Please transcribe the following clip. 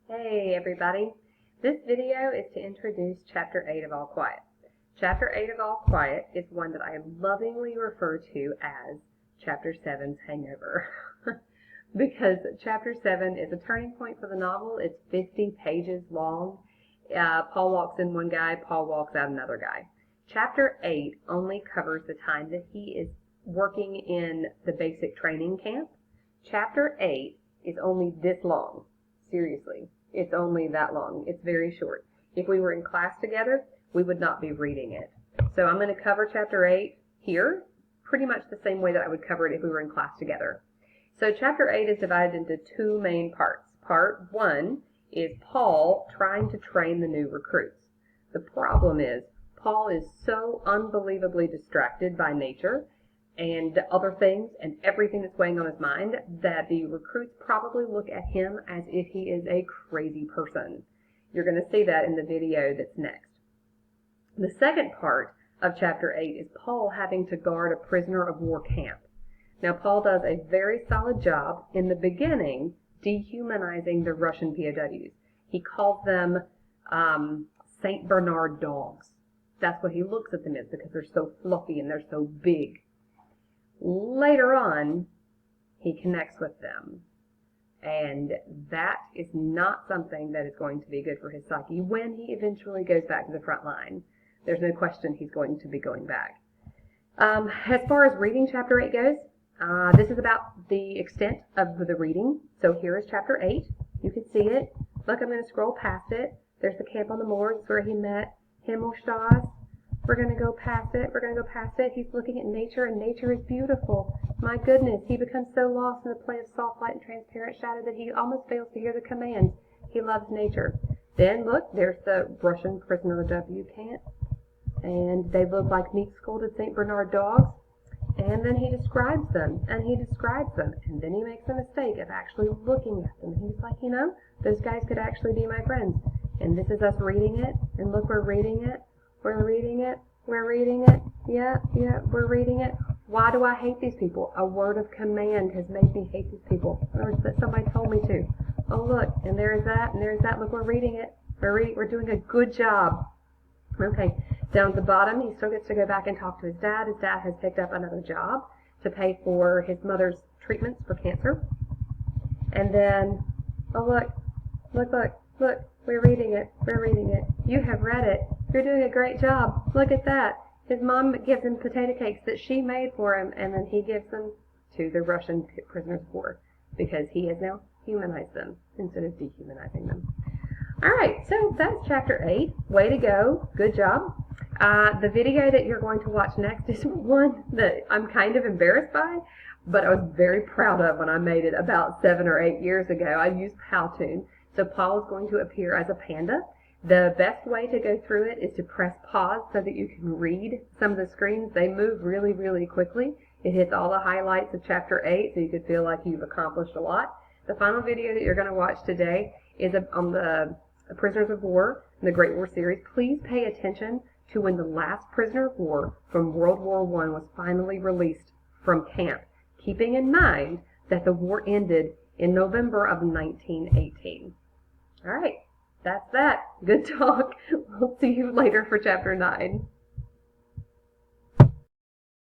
Hey everybody, this video is to introduce Chapter 8 of All Quiet. Chapter 8 of All Quiet is one that I lovingly refer to as Chapter 7's hangover because Chapter 7 is a turning point for the novel. It's 50 pages long. Paul walks in one guy, Paul walks out another guy. Chapter 8 only covers the time that he is working in the basic training camp. Chapter 8 is only this long. Seriously, it's only that long. It's very short. If we were in class together, we would not be reading it. So I'm going to cover Chapter 8 here pretty much the same way that I would cover it if we were in class together. So Chapter 8 is divided into two main parts. Part 1 is Paul trying to train the new recruits. The problem is Paul is so unbelievably distracted by nature and other things and everything that's weighing on his mind that the recruits probably look at him as if he is a crazy person. You're going to see that in the video that's next. The second part of Chapter 8 is Paul having to guard a prisoner of war camp. Now Paul does a very solid job in the beginning dehumanizing the Russian POWs. He calls them St. Bernard dogs. That's what he looks at them as because they're so fluffy and they're so big. Later on, he connects with them, and that is not something that is going to be good for his psyche when he eventually goes back to the front line. There's no question he's going to be going back. As far as reading Chapter 8 goes, this is about the extent of the reading. So here is Chapter 8. You can see it. Look, I'm going to scroll past it. There's the camp on the moors where he met Himmelstadt. We're going to go past it. We're going to go past it. He's looking at nature, and nature is beautiful. My goodness, he becomes so lost in the play of soft light and transparent shadow that he almost fails to hear the commands. He loves nature. Then, look, there's the Russian prisoner W camp, and they look like meek-scolded St. Bernard dogs. And then he describes them, and he describes them, and then he makes the mistake of actually looking at them. He's like, you know, those guys could actually be my friends. And this is us reading it, and look, we're reading it. We're reading it. We're reading it. Yeah, we're reading it. Why do I hate these people? A word of command has made me hate these people. Or that somebody told me to. Oh, look, and there's that, and there's that. Look, we're reading it. We're doing a good job. Okay, down at the bottom, he still gets to go back and talk to his dad. His dad has picked up another job to pay for his mother's treatments for cancer. And then, oh, look, we're reading it. We're reading it. You have read it. You're doing a great job. Look at that. His mom gives him potato cakes that she made for him, and then he gives them to the Russian prisoners of war because he has now humanized them instead of dehumanizing them. All right, so that's Chapter 8. Way to go. Good job. The video that you're going to watch next is one that I'm kind of embarrassed by, but I was very proud of when I made it about 7 or 8 years ago. I used Powtoon. So Paul is going to appear as a panda. The best way to go through it is to press pause so that you can read some of the screens. They move really, really quickly. It hits all the highlights of Chapter 8, so you could feel like you've accomplished a lot. The final video that you're going to watch today is on the Prisoners of War in the Great War series. Please pay attention to when the last prisoner of war from World War I was finally released from camp, keeping in mind that the war ended in November of 1918. All right, that's that. Good talk. We'll see you later for Chapter 9.